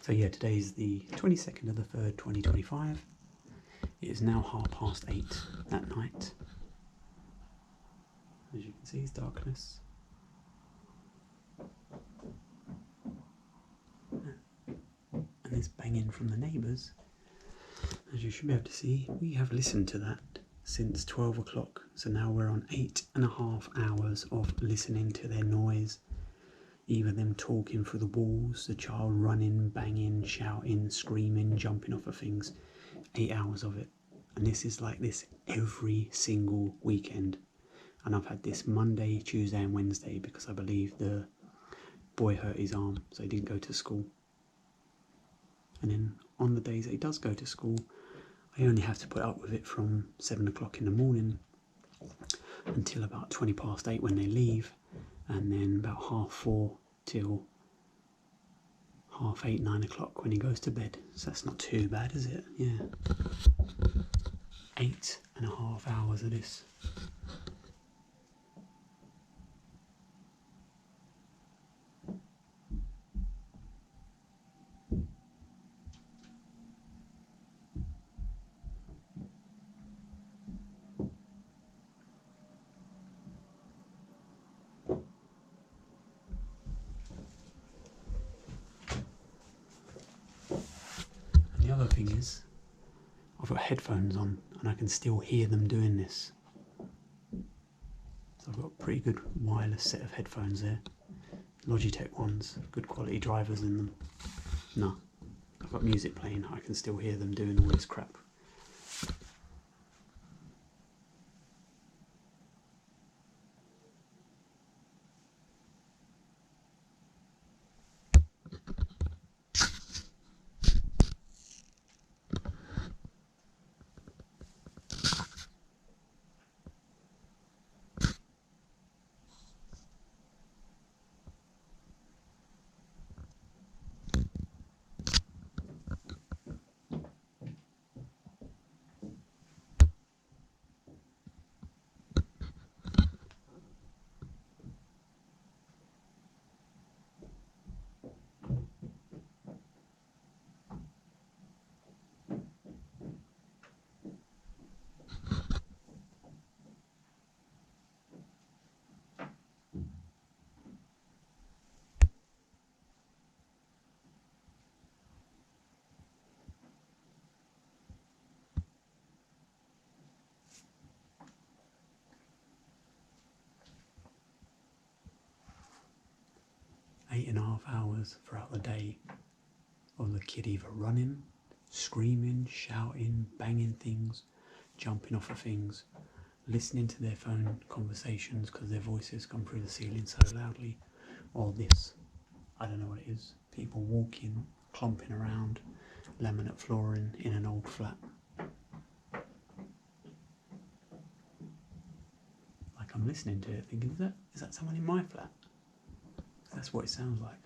So yeah, today is the 22nd of the 3rd, 2025. It is now 8:30 at night. As you can see, it's darkness. And this banging from the neighbours, as you should be able to see, we have listened to that since 12 o'clock. So now we're on 8.5 hours of listening to their noise. Either them talking through the walls, the child running, banging, shouting, screaming, jumping off of things. 8 hours of it. And this is like this every single weekend. And I've had this Monday, Tuesday and Wednesday because I believe the boy hurt his arm, so he didn't go to school. And then on the days that he does go to school, I only have to put up with it from 7 o'clock in the morning until about 8:20 when they leave, and then about 4:30 till 8:30, 9 o'clock when he goes to bed. So that's not too bad, is it? Yeah. 8.5 hours of this. And the other thing is, I've got headphones on and I can still hear them doing this. So I've got a pretty good wireless set of headphones there. Logitech ones, good quality drivers in them. No, I've got music playing, I can still hear them doing all this crap. Eight and a half hours throughout the day of the kid either running, screaming, shouting, banging things, jumping off of things, listening to their phone conversations because their voices come through the ceiling so loudly, or this, I don't know what it is, people walking, clomping around, laminate flooring in an old flat. Like I'm listening to it thinking, is that someone in my flat? That's what it sounds like.